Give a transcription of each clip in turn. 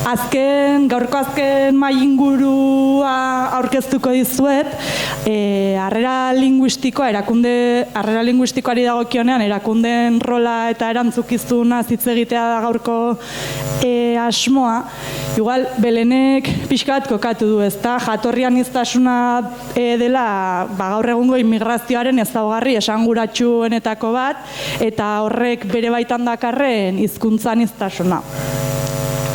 gaurko azken mahai ingurua aurkeztuko dizuet, harrera linguistikoari dagokionean erakundeen rola eta erantzukizuna hitz egitea da gaurko asmoa. Igual, Belenek pixka bat kokatu du, ezta? Jatorri aniztasuna dela gaur egungo immigrazioaren ezaugarri esanguratsuenetako bat, eta horrek bere baitan dakarren hizkuntza aniztasuna.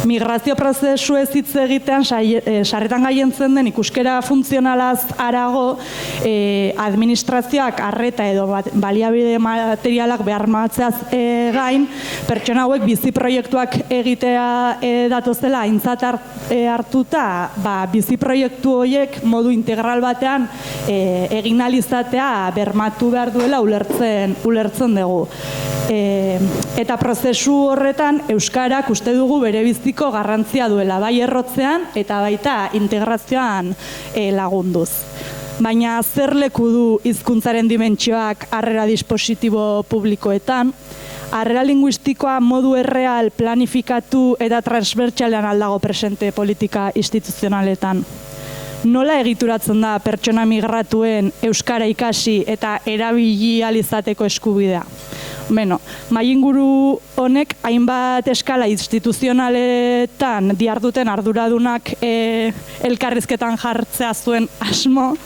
Migrazio prozesu ez hitz egitean sarretan gaientzen den ikuskera funtzionalaz harago, administrazioak arreta edo baliabide materialak beharmatzeaz gain, pertsona hauek bizi proiektuak egitea datozela aintzat hartuta, bizi proiektu horiek modu integral batean egin ahal izatea bermatu behar duela ulertzen dugu. Eta prozesu horretan euskarak uste dugu bere biziko garrantzia duela, bai errotzean eta baita integrazioan lagunduz. Baina zer leku du hizkuntzaren dimentsioak harrera dispositibo publikoetan? Harrera linguistikoa modu erreal planifikatu eta transbertsalean aldago presente politika instituzionaletan. Nola egituratzen da pertsona migratuen euskara ikasi eta erabili ahal izateko eskubidea? Mahai inguru honek hainbat eskala instituzionaletan diharduten arduradunak elkarrizketan jartzea zuen asmo,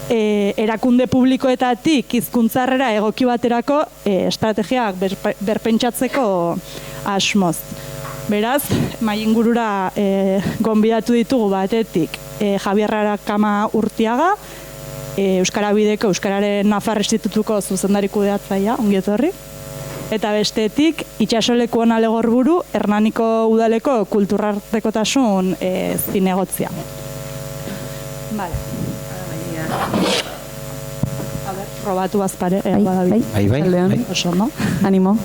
erakunde publikoetatik hizkuntzarrera egoki baterako estrategiak berpentsatzeko asmoz. Beraz, mahai ingurura gonbidatu ditugu batetik Javier Arakama Urtiaga, Euskara Bideko Euskararen Nafar Institutuko zuzendari kudeatzailea, ongi etorri. Eta bestetik, Itxasoleku Onalegor-buru, Hernaniko Udaleko Kulturartekotasun zinegotzia. Bale. Robatu bazpare. Bai. Oso, no? Animo.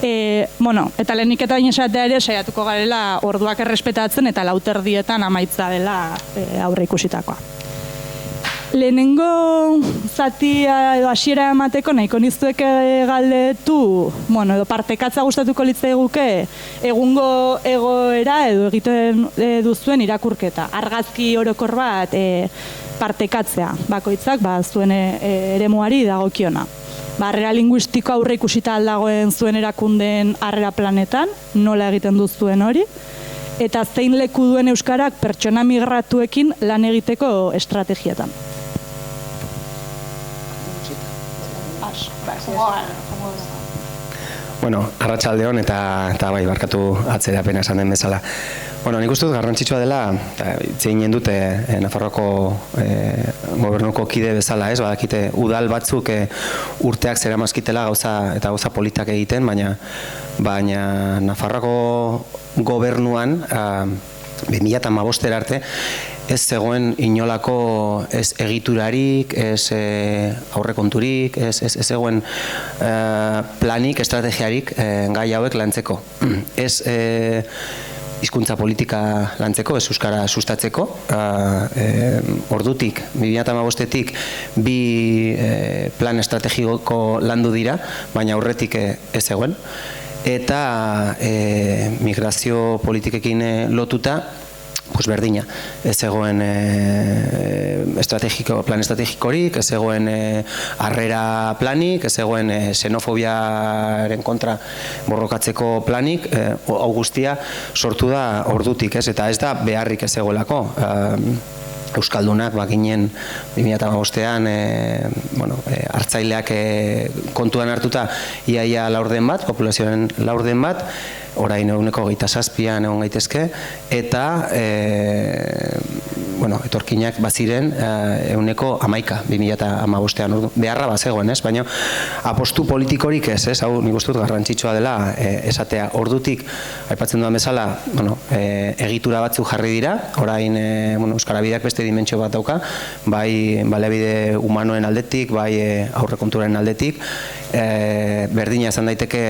Eta lehenik eta bain esatea ere saiatuko garela orduak errespetatzen eta lauterdietan amaitza dela aurre ikusitakoa. Lehenengo zatia edo hasiera emateko nahiko nizueke galdetu, edo partekatza gustatuko litzaiguke egungo egoera edo egiten duzuen irakurketa. Argazki orokor bat partekatzea, bakoitzak zuen eremuari dagokiona. Harrera linguistiko aurre ikusita aldagoen zuen erakundeen harrera planetan, nola egiten duzuen hori, eta zein leku duen euskarak pertsona migratuekin lan egiteko estrategietan. Arratsaldeon eta bai, barkatu atzerapen esan den bezala. Nik uste dut garrantzitsua dela, zeinen dute Nafarroako gobernuko kide bezala, badakite udal batzuk urteak zeramazkitela gauza politak egiten, baina Nafarroako gobernuan 2015 arte ez zegoen inolako ez egiturarik, ez aurrekonturik, ez zegoen planik, estrategiarik gai hauek lantzeko. Ez hizkuntza politika lantzeko, ez euskara sustatzeko. Ordutik, 2015-etik bi plan estrategiko landu dira, baina aurretik ez zegoen. Eta migrazio politikekin lotuta, berdina, ez zegoen plan estrategikorik, ez zegoen harrera planik, ez zegoen xenofobiaren kontra borrokatzeko planik, hau guztia sortu da ordutik, eta ez da beharrik ez zegoelako. Euskaldunak ginen 2015ean hartzaileak kontuan hartuta iaia laurden bat, populazioaren laurden bat, orain 27an egon gaitezke, eta etorkinak baziren 11 2015ean beharra bazegoen, baina apostu politikorik ez, hau nik uste dut garrantzitsua dela esatea. Ordutik, aipatzen dudan bezala, egitura batzuk jarri dira, orain Euskara Bideak beste dimentsio bat dauka, bai baliabide humanoen aldetik, bai aurrekonturaren aldetik, berdina izan daiteke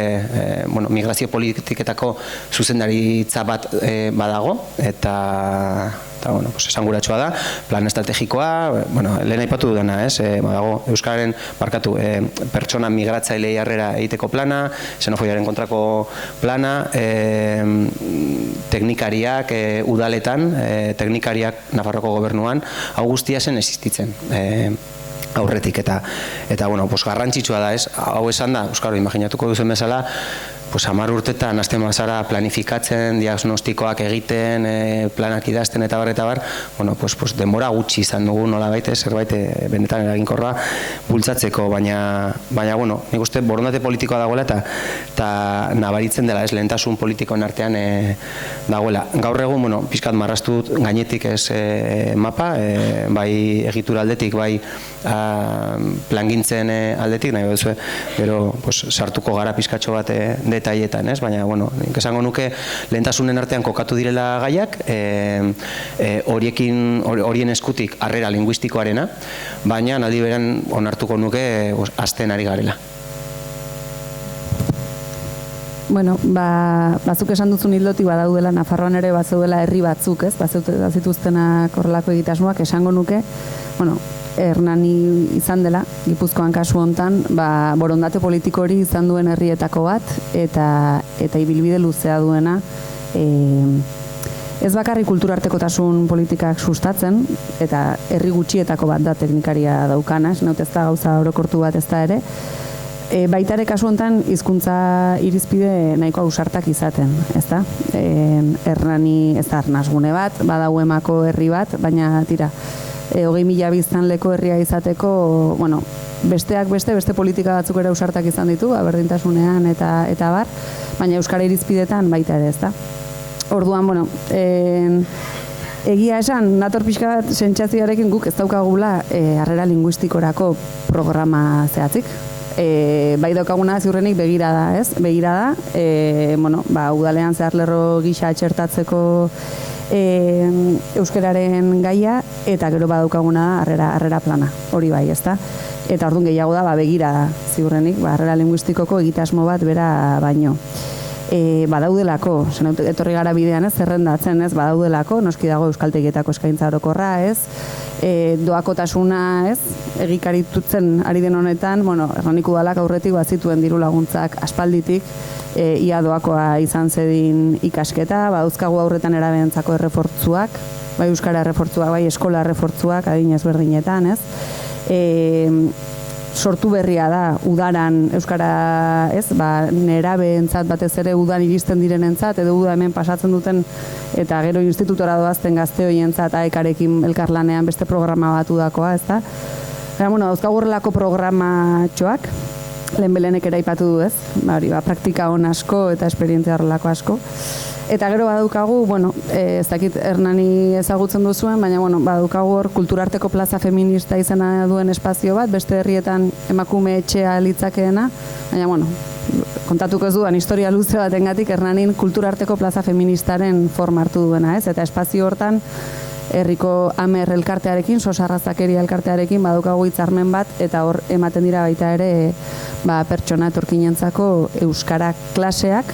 migrazio politiketako zuzendaritza bat badago, eta esanguratsua da, plan estrategikoa, lehen aipatu dudana, badago Euskararen pertsona migratzailei harrera egiteko plana, xenofobiaren kontrako plana, teknikariak udaletan, teknikariak Nafarroko gobernuan, hau guztia zen existitzen aurretik, eta garrantzitsua da, hau esan da, euskaro, imaginatuko duzen bezala, 10 urtetan hasten bazara planifikatzen, diagnostikoak egiten, planak idazten eta bar, denbora gutxi izan dugu nolabait, zerbait benetan eraginkorra bultzatzeko, baina nik uste borondate politikoa dagoela eta nabaritzen dela, lehentasun politikoen artean dagoela. Gaur egun, pixkat marraztu gainetik mapa, bai egitura aldetik, bai plangintzen aldetik, nahi baduzue, gero sartuko gara pixkatxo bat detaietan, baina, nik esango nuke lehentasunen artean kokatu direla gaiak, horien eskutik harrera linguistikoarena, baina aldi beran onartuko nuke hasten ari garela. Bueno, batzuk esan duzun hildotik badaudela, Nafarroan ere bazeudela herri batzuk, bazituztenak horrelako egitasmoak, esango nuke, Hernani izan dela, Gipuzkoan kasu hontan, borondate politiko hori izan duen herrietako bat, eta ibilbide luzea duena, ez bakarrik kulturartekotasun politikak sustatzen, eta herri gutxietako bat da teknikaria daukana, ez da gauza orokortu bat ez da ere, baita ere kasu hontan hizkuntza irizpide nahiko ausartak izaten, ez da? Hernani ez da arnasgune bat, badauemako herri bat, baina tira, 20.000 biztanleko herria izateko, besteak beste politika batzuk ere ausartak izan ditu, berdintasunean eta bar, baina euskara irizpidetan baita ere, ez da? Orduan, egia esan, nator pixka bat sentsazioarekin guk ez daukagula harrera linguistikorako programa zehatzik. Bai daukaguna ziurrenik begirada, ez? Begirada, udalean zehar lerro gisa txertatzeko euskararen gaia, eta gero badaukaguna harrera plana, hori bai, ezta? Eta orduan gehiago da, begirada, ziurrenik, harrera linguistikoko egitasmo bat bera baino. Badaudelako, etorri gara bidean, zerrendatzen, ez, badaudelako, noski dago euskaltegietako eskaintza orokorra, ez, doakotasuna, ez, egikaritutzen ari den honetan, Hernaniko udalak aurretik bazituen diru laguntzak aspalditik, ia doakoa izan zedin ikasketa, badauzkagu aurretan erabentzako errefortzuak, bai euskara errefortzuak, bai eskola errefortzuak, adinez berdinetan, ez, sortu berria da udaran euskara, ez, nerabeentzat batez ere udan iristen direnentzat, edo uda hemen pasatzen duten eta gero institutora doazten gazte hoientzat AEK-arekin elkarlanean beste programa batu dakoa, ez da? Dauzkagurrelako programatxoak, lehenbelenek ere aipatu du, ez? Praktika hon asko eta esperientzia horrelako asko. Eta gero badaukagu, ez dakit Hernani ezagutzen duzuen, baina badaukagu hor kulturarteko plaza feminista izena duen espazio bat, beste herrietan emakume etxea litzakeena, baina kontatuko ez dudan historia luze batengatik Hernanin kulturarteko plaza feministaren forma hartu duena, ez? Eta espazio hortan herriko Amer elkartearekin, Sosarrazakeria elkartearekin badaukagu hitzarmen bat, eta hor ematen dira baita ere pertsona etorkinentzako euskara klaseak,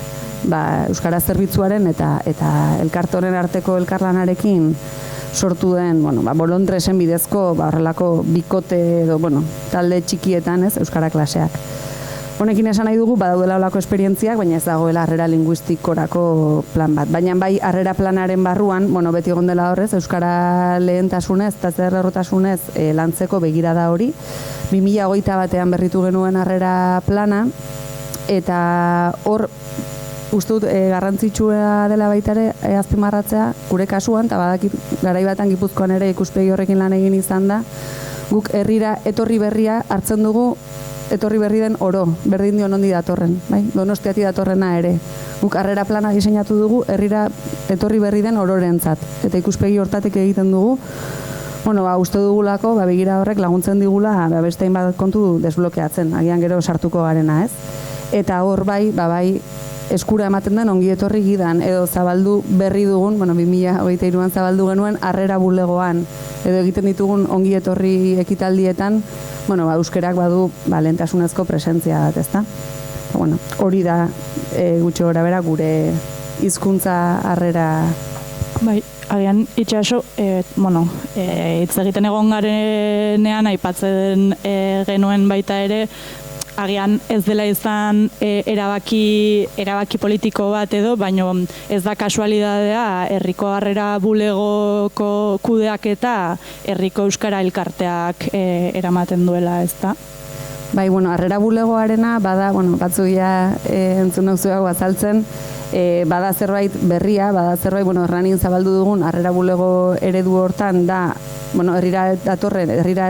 euskara zerbitzuaren eta elkartoren arteko elkarlanarekin sortu den, bolondresen bidezko horrelako bikote edo, talde txikietan, ez, euskara klaseak. Honekin esan nahi dugu, badaudela olako esperientziak, baina ez dagoela harrera linguistikorako plan bat. Baina bai, harrera planaren barruan, beti egon dela horrez, euskara lehentasunez eta zerrerrotasunez lantzeko begirada hori. 2021 batean berritu genuen harrera plana, eta hor, uste dut, garrantzitsua dela baita ere azpimarratzea, gure kasuan, eta badakit garaibatan Gipuzkoan ere ikuspegi horrekin lan egin izan da, guk herrira etorri berria hartzen dugu, etorri berri den oro, berdin dio nondi datorren, Donostiati datorrena ere. Guk harrera plana diseinatu dugu herrira etorri berri den ororentzat, eta ikuspegi hortatik egiten dugu, uste dugulako, begira horrek laguntzen digula, beste hainbat kontu desblokeatzen, agian gero sartuko garena, ez? Eta hor bai, eskura ematen den ongi etorri gidan, edo zabaldu berri dugun, 2023an zabaldu genuen harrera bulegoan, edo egiten ditugun ongi etorri ekitaldietan, bueno, euskerak badu lehentasunezko presentzia bat, ezta? Bueno, hori da gutxi gorabehera gure hizkuntza harrera. Bai, agian itxaso, hitz egiten egon garenean aipatzen genuen baita ere, agian ez dela izan erabaki politiko bat edo, baino ez da kasualidadea herriko harrera bulegoko kudeaketa herriko euskara elkarteak eramaten duela, ezta? Bai, harrera bulegoarena bada, batzuia entzun nauzuago azaltzen, bada zerbait berria, bada zerbait, erranin zabaldu dugun harrera bulego eredu hortan da, herrira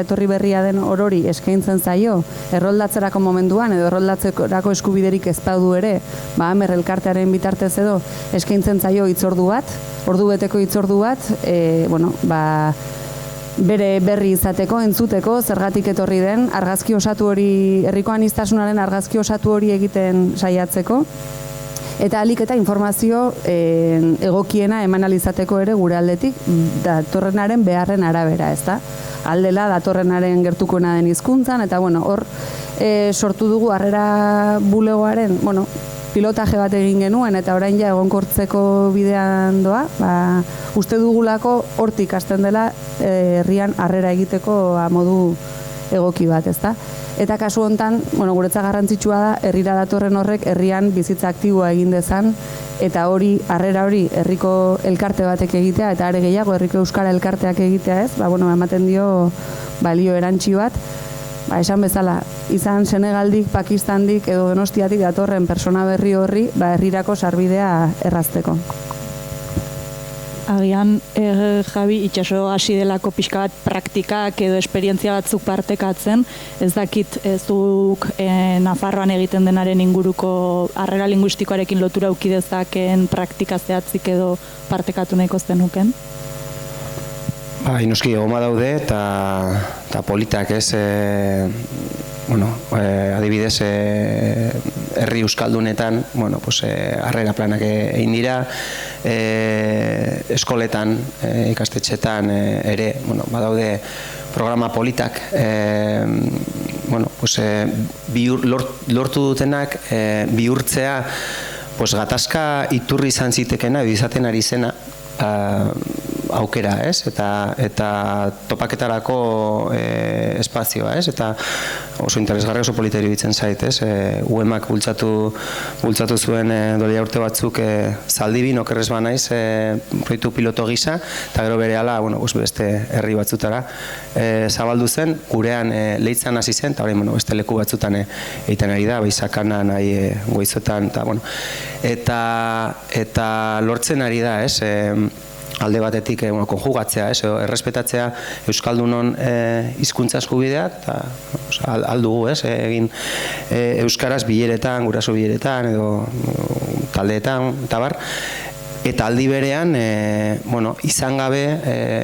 etorri berria den orori eskaintzen zaio, erroldatzerako momentuan edo erroldatzerako eskubiderik ez badu ere, Amer elkartearen bitartez edo eskaintzen zaio hitzordu bat, ordubeteko hitzordu bat, bere berri izateko, entzuteko, zergatik etorri den, argazki osatu hori, herriko aniztasunaren argazki osatu hori egiten saiatzeko, eta alik eta informazio egokiena eman alizateko ere gure aldetik datorrenaren beharren arabera, ezta? Aldela datorrenaren gertukoena den hizkuntzan, eta hor sortu dugu harrera bulegoaren, pilotaje bat egin genuen, eta orain ja egonkortzeko bidean doa, uste dugulako hortik hasten dela herrian harrera egiteko modu egoki bat, ezta? Eta kasu hontan, guretzat garrantzitsua da, herrira datorren horrek herrian bizitza aktiboa egin dezan, eta harrera hori herriko elkarte batek egitea, eta are gehiago herriko euskara elkarteak egitea, ez? Ematen dio balio erantsi bat, esan bezala, izan Senegaldik, Pakistandik edo Donostiatik datorren persona berri horri, herrirako sarbidea errazteko. Agian, Javi, itxaso hasi delako pixka bat praktikak edo esperientzia batzuk partekatzen, ez dakit zuk Nafarroan egiten denaren inguruko harrera linguistikoarekin lotura auki dezaken praktika zehatzik edo partekatu nahiko zenuken? Noski, goma daude eta politak, ez, adibidez, herri euskaldunetan, harrera planak egin dira, eskoletan, ikastetxetan ere, badaude programa politak, lortu dutenak bihurtzea, gatazka iturri izan zitekena, izaten ari zena, aukera, ez? Eta topaketarako espazioa, ez? Eta oso interesgarri, oso polita iruditzen zait, ez? UEMak bultzatu zuen dolia urte batzuk Zaldibin, okerrez banaiz, proiektu piloto gisa, eta gero berehala, beste herri batzutara zabaldu zen, gurean Leitzan hasi zen, eta orain, beste leku batzutan egiten ari da, Baizakanan, Goizotan, eta lortzen ari da, ez? Alde batetik konjugatzea, errespetatzea euskaldunon hizkuntza eskubideak, eta aldugu, egin euskaraz bileretan, guraso bileretan, edo taldeetan, eta bar. Eta aldi berean, izan gabe,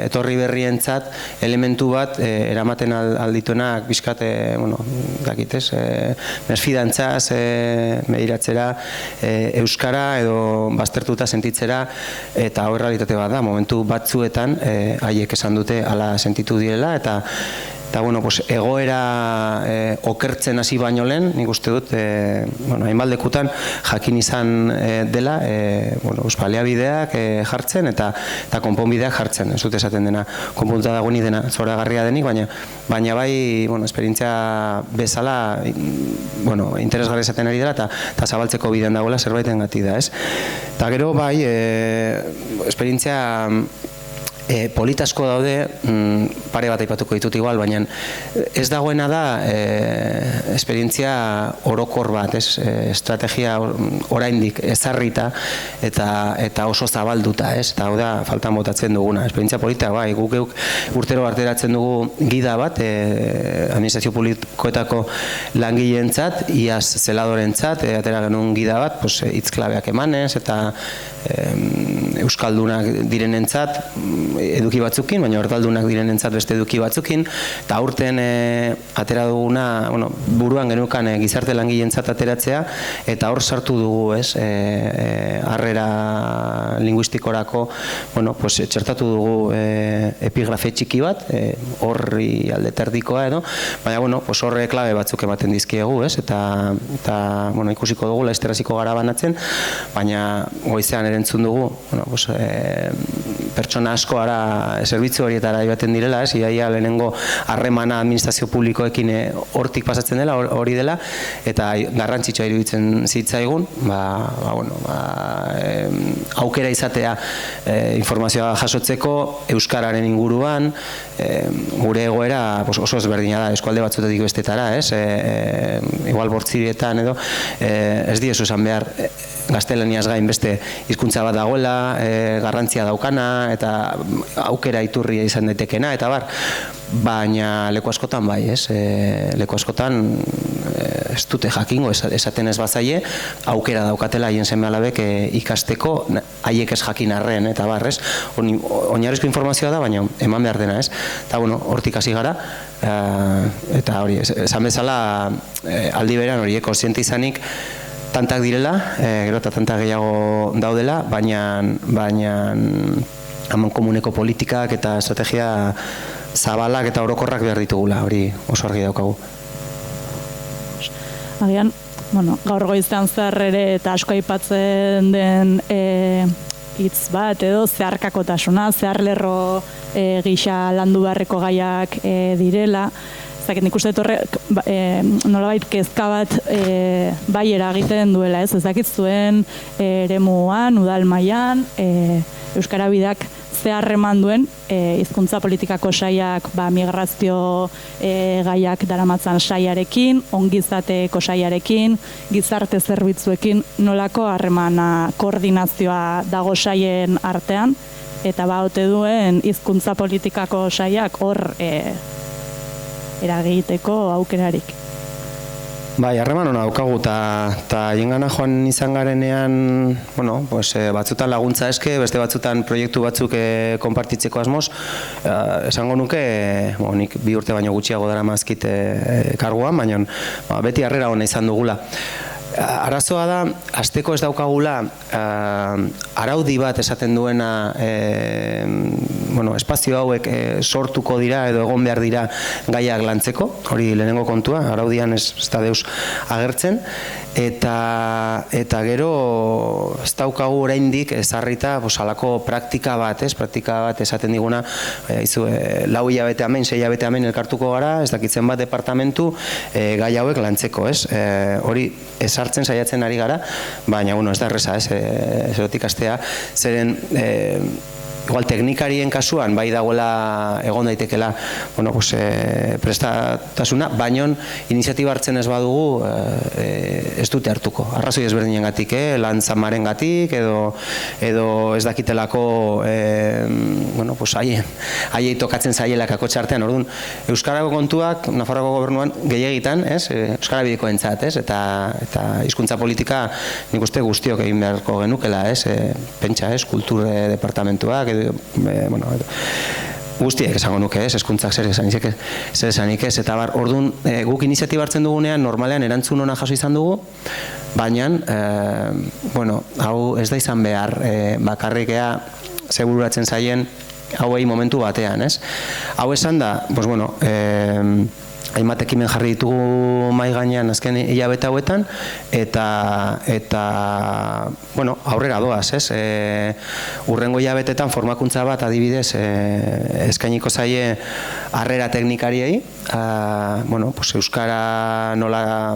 etorri berrientzat, elementu bat eramaten aldituenak bizkat, mesfidantzaz, mediratzera, euskara edo baztertuta sentitzera, eta hor realitate bat da, momentu batzuetan, haiek esan dute hala sentitu direla, eta egoera okertzen hasi baino lehen, nik uste dut, hainbaldekutan jakin izan dela, baliabideak jartzen eta konponbideak jartzen, ez dut esaten dena, konpunta dagoenik dena zoragarria denik, baina bai, esperientzia bezala, interesgarri esaten ari dela, eta zabaltzeko bidean dagoela zerbaiten gati da, ez? Eta gero, bai, esperientzia politasko daude, pare bat aipatuko ditut igual, baina ez dagoena da esperientzia orokor bat, estrategia oraindik ezarrita eta oso zabalduta, eta hau da faltan botatzen duguna. Esperientzia polita, bai, guk urtero arteratzen dugu gida bat, administrazio publikoetako langileentzat, iaz zeladorentzat, atera genuen gida bat, hitzklabeak emanez, eta euskaldunak direnentzat eduki batzukin, baina erdaldunak direnentzat beste eduki batzukin, eta aurten atera duguna, bueno, buruan genukan gizarte langileentzat ateratzea, eta hor sartu dugu, harrera linguistikorako, bueno, pues txertatu dugu epigrafe txiki bat, horri aldeterdikoa edo, baina, bueno, pues horre klabe batzuk ematen dizkiegu, eta bueno, ikusiko dugu, laizterraziko gara banatzen, baina goizean erentzun dugu, bueno, pues, pertsona asko ara zerbitzu horietara joaten direla, iaia lehenengo harremana administrazio publikoekin hortik pasatzen dela, hori dela, eta garrantzitsua iruditzen zitzaigun, aukera izatea informazioa jasotzeko euskararen inguruan, gure egoera oso ezberdina da, eskualde batzutetik bestetara, igual bortzirietan edo, ez diezu esan behar gaztelaniaz gain beste hizkuntza bat dagoela, garrantzia daukana, eta aukera iturria izan daitekena, eta bar, baina leku askotan bai, leku askotan ez dute jakingo, esaten ez bazaie, aukera daukatela haien seme-alabek ikasteko, haiek ez jakin arren, eta bar, oinarrizko informazioa da, baina eman behar dena, eta bueno, hortik hasi gara, eta hori, esan bezala aldi berean horiek kontziente izanik, tantak direla, gero eta tantak gehiago daudela, baina aman komuneko politikak eta estrategia zabalak eta orokorrak behar ditugula, hori oso argi daukagu. Agian, bueno, gaur goizean zer ere eta asko aipatzen den hitz bat edo zeharkakotasuna, zeharlerro gisa landu beharreko gaiak direla. Nik uste horrek nolabait kezka bat bai eragiten duela, ez dakit zuen eremuan, udal mailan, Euskara Bideak ze harreman duen hizkuntza politikako saiak migrazio gaiak daramatzan saiarekin, ongizateko saiarekin, gizarte zerbitzuekin, nolako harremana koordinazioa dago saien artean, eta ote duen hizkuntza politikako saiak hor eragiteko aukerarik. Bai, harreman hona daukagu, eta hiengana joan izan garenean, bueno, pues, batzutan laguntza eske, beste batzutan proiektu batzuk konpartitzeko asmoz, esango nuke, nik 2 urte baino gutxiago dara mazkit karguan, baina beti harrera hona izan dugula. Arazoa da, hasteko ez daukagula araudi bat esaten duena espazio hauek sortuko dira edo egon behar dira gaiak lantzeko, hori lehenengo kontua, araudian ez da deus agertzen, eta gero ez daukagu oraindik ezarrita halako praktika bat esaten diguna, 4 hilabete hemen, 6 hilabete hemen elkartuko gara, ez dakitzen bat departamentu gai hauek lantzeko, hori ezartzen saiatzen ari gara, baina ez da erreza, zerotik astea, zeren igual teknikarien kasuan bai dagoela egon daitekela prestatasuna, baina iniziatiba hartzen ez badugu ez dute hartuko. Arrazoi ezberdinen gatik, lan zamaren gatik, edo ez dakitelako haiei tokatzen zaielak akotxartean. Orduan, Euskarako kontuak, Nafarroako gobernuan gehiagitan, Euskara Bideko entzat, eta hizkuntza politika nik uste guztiok egin beharko genukela, pentsa, kultur departamentuak, guztiek esango nuke, hezkuntzak zer esanik ez, eta orduan guk iniziatiba hartzen dugunean normalean erantzun ona jaso izan dugu, baina hau ez da izan behar bakarrikea seguratzen zaien hauei momentu batean, ez? Hau esan da, hainbat ekimen jarri ditugu mahai gainean azken hilabete hauetan, eta aurrera doaz, ez? Urrengo hilabetetan formakuntza bat adibidez eskainiko zaie harrera teknikariei, Euskara nola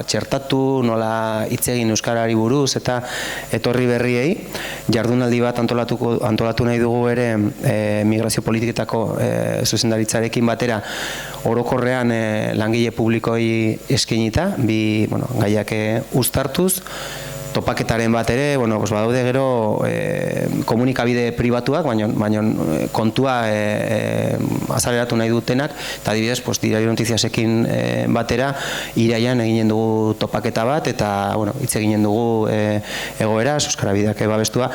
txertatu, nola hitz egin Euskarari buruz, eta etorri berriei, jardunaldi bat antolatu nahi dugu ere migrazio politiketako zuzendaritzarekin batera orokorrean langile publikoi eskainita, bi gaiak uztartuz, topaketaren bat ere, badaude gero komunikabide pribatuak, baina kontua azaleratu nahi dutenak, eta adibidez, Diario Noticiasekin batera, iraian eginen dugu topaketa bat, eta hitz eginen dugu egoera, Euskarabideak babestua.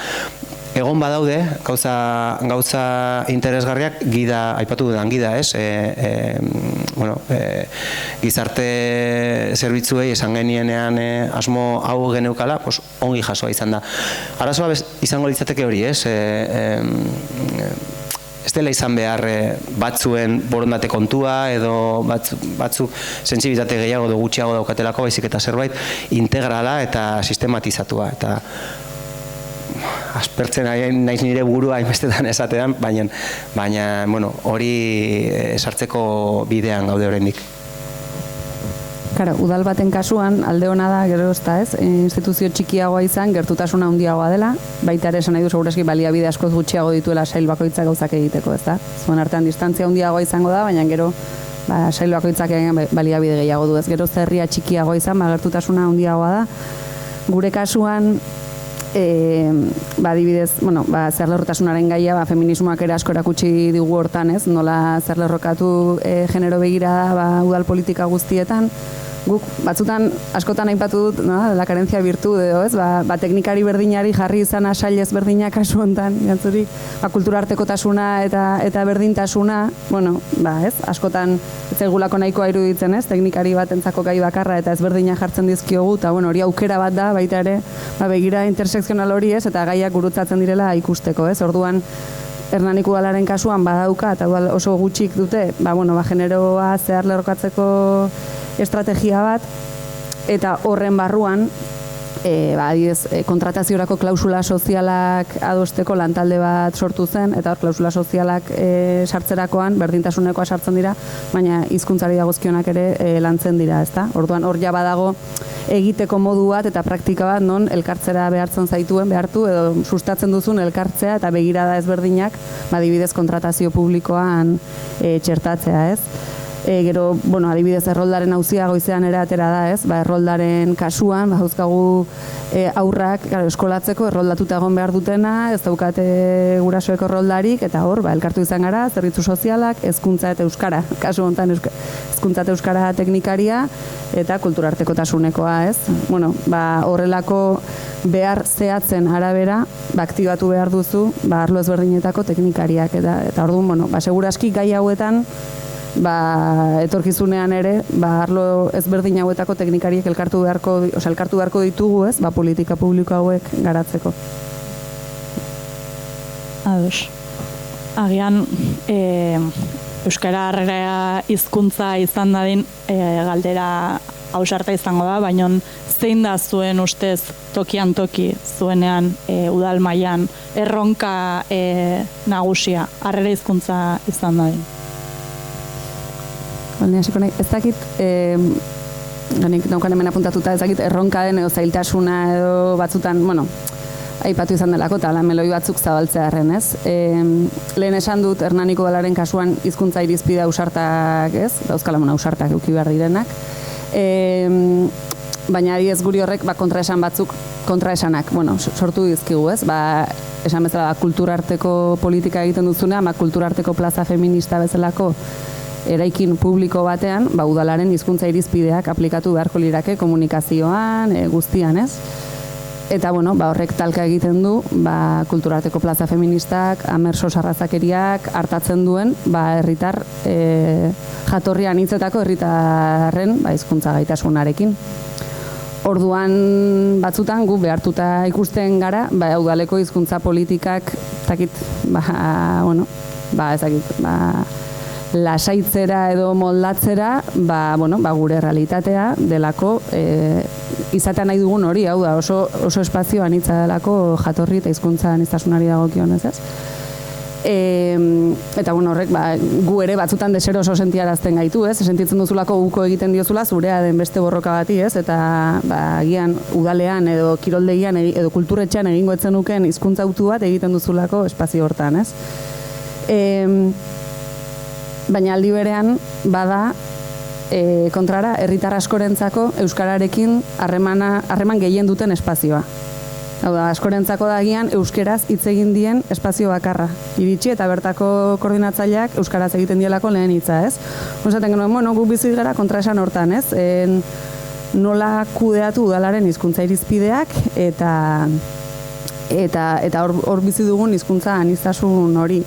Egon badaude, gauza interesgarriak, gida, aipatu dudan gida, ez? Gizarte zerbitzuei esan genienean asmo hau geneukala, ongi jasoa izan da. Arazoa izango litzateke hori, ez? Ez dela izan behar batzuen borondate kontua edo batzuk sentsibilitate gehiago edo gutxiago daukatelako, baizik eta zerbait integrala eta sistematizatua. Eta aspertzen naiz nire burua hainbestetan esatean, baina hori sartzeko bidean gaude oraindik. Claro, udal baten kasuan alde ona da, gero ez, instituzio txikiagoa izan, gertutasuna handiagoa dela, baita ere esan nahi du segurazki baliabide askoz gutxiago dituela sail bakoitzak gauzak egiteko, ez da? Zuen artean distantzia handiagoa izango da, baina gero sail bakoitzak baliabide gehiago du, ez? Gero zerria txikiagoa izan, gertutasuna handiagoa da. Gure kasuan adibidez, zerlerrotasunaren gaia, feminismoak ere asko erakutsi digu hortan, ez? Nola zerlerrokatu genero begirada udal politika guztietan. Guk batzutan askotan aipatu dut, la carencia virtud edo, ez? Teknikari berdinari jarri izan sail ezberdinak kasu hontan, jantzurik, kulturartekotasuna eta berdintasuna, ez? Askotan ez zaigulako nahikoa iruditzen, ez? Teknikari batentzako gai bakarra eta ezberdinak jartzen dizkiogu, eta hori aukera bat da, baita ere, begira intersekzional hori, ez? Eta gaiak gurutzatzen direla ikusteko, ez? Orduan, Hernanik udalaren kasuan badauka, eta oso gutxik dute, generoa zehar lerrokatzeko estrategia bat, eta horren barruan, kontrataziorako klausula sozialak adosteko lantalde bat sortu zen, eta hor klausula sozialak sartzerakoan, berdintasunekoa sartzen dira, baina hizkuntzari dagozkionak ere lantzen dira, ezta? Orduan hor ja badago egiteko modu bat eta praktika bat non elkartzera behartzen zaituen, behartu edo sustatzen duzun elkartzea eta begirada ezberdinak, adibidez kontratazio publikoan txertatzea, ez? Gero, adibidez, erroldaren auzia goizean ere atera da, ez? Erroldaren kasuan, dauzkagu aurrak eskolatzeko erroldatuta egon behar dutena, ez daukate gurasoeko erroldarik, eta hor, elkartu izan gara, zerbitzu sozialak, hezkuntza eta euskara, kasu honetan hezkuntza eta euskara teknikaria, eta kulturartekotasunekoa, ez? Horrelako behar zehatzen arabera, aktibatu behar duzu, arlo ezberdinetako teknikariak, eta orduan, seguraski gai hauetan, etorkizunean ere, arlo ezberdin hauetako teknikariek elkartu beharko ditugu, ez? Politika publiko hauek garatzeko. Ados. Agian, euskara harrera hizkuntza izan dadin galdera ausarta izango da, baina zein da zuen ustez tokian toki zuenean udal mailan erronka nagusia harrera hizkuntza izan dadin? Ez dakit, nik daukan hemen apuntatuta, ez dakit erronka den edo zailtasuna edo batzutan, aipatu izan delako eta meloi batzuk zabaltzearen, ez? Lehen esan dut Hernaniko udalaren kasuan hizkuntza irizpide ausartak, ez? Dauzkala ausartak eduki behar direnak. Baina ez guri horrek kontraesan batzuk, kontraesanak, sortu dizkigu, ez? Esan bezala kulturarteko politika egiten duzuna, kulturarteko plaza feminista bezalako eraikin publiko batean, udalaren hizkuntza irizpideak aplikatu beharko lirake komunikazioan, guztian, ez? Eta, horrek talka egiten du, kulturarteko plaza feministak, amerso sarrazakeriak hartatzen duen, herritar jatorrian hitzetako herritarren hizkuntza gaitasunarekin. Orduan batzutan gu behartuta ikusten gara, udaleko hizkuntza politikak, lasaitzera edo moldatzera, gure realitatea delako izatea nahi dugun hori, hau da, oso espazio anitza delako jatorri eta hizkuntza aniztasunari dagokion, ez? Eta horrek gu ere batzutan deseroso sentiarazten gaitu, ez? Sentitzen duzulako uko egiten diozula zurea den beste borroka bati, ez? Eta agian udalean edo kiroldegian edo kulturretxean egingo etzen nuken hizkuntza autu bat egiten duzulako espazio hortan, ez? Baina aldi berean bada kontrara, herritar askorentzako euskararekin harreman gehien duten espazioa. Hau da, askorentzako dagian euskeraz hitz egin dien espazio bakarra. Iritsi eta bertako koordinatzaileak euskaraz egiten dielako lehen hitza, ez? Osaten genuen, bueno, guk bizi gara kontraesan hortan, ez? Nola kudeatu udalaren hizkuntza irizpideak eta hor bizi dugun hizkuntza aniztasun hori.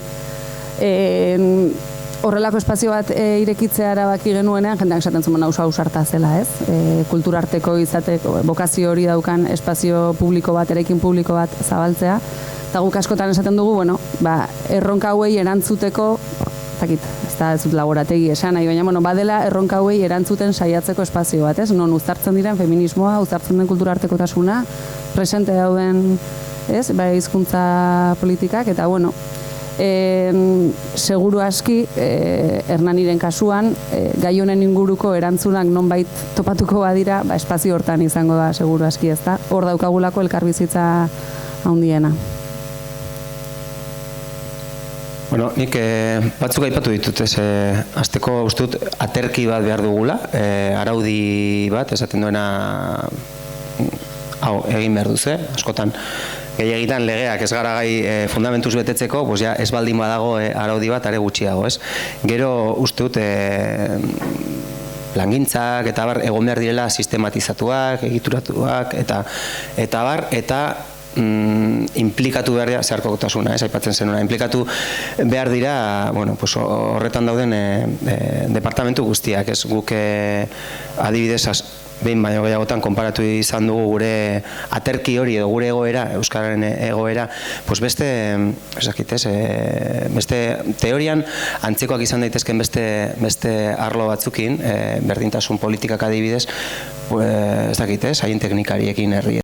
Horrelako espazio bat irekitzea erabaki genuenean, jendeak esaten zuen ausarta zela, ez? Kulturarteko izateko, bokazio hori daukan espazio publiko bat, eraikin publiko bat zabaltzea. Eta guk askotan esaten dugu, bueno, erronka hauei erantzuteko, ez dut laborategi esan nahi, baina badela erronka hauei erantzuten saiatzeko espazio bat, ez? Non uztartzen diren feminismoa, uztartzen den kulturartekotasuna, presente dauden, ez? Hizkuntza politikak, eta bueno, seguru aski, Hernaniren kasuan, gai honen inguruko erantzunak nonbait topatuko badira, espazio hortan izango da, seguru aski, ez da? Hor daukagulako elkarbizitza handiena. Bueno, nik batzuk aipatu ditut, hasteko uste dut aterki bat behar dugula, araudi bat, esaten duena hau egin behar duze, askotan gehiegitan legeak ez gara gai fundamentuz betetzeko, pues ja ez baldin badago araudi bat are gutxiago, ez? Gero uste dut plangintzak eta bar egon behar direla sistematizatuak, egituratuak eta implikatu behar dira, zeharkotasuna, aipatzen zenuna, implikatu behar dira, bueno, pues horretan dauden departamentu guztiak, ez? Guk adibidez behin baino gehiagotan konparatu izan dugu gure aterki hori edo gure egoera, euskararen egoera, pues beste teorian antzekoak izan daitezken beste arlo batzukin, berdintasun politikak adibidez, ez dakit, haien teknikariekin herri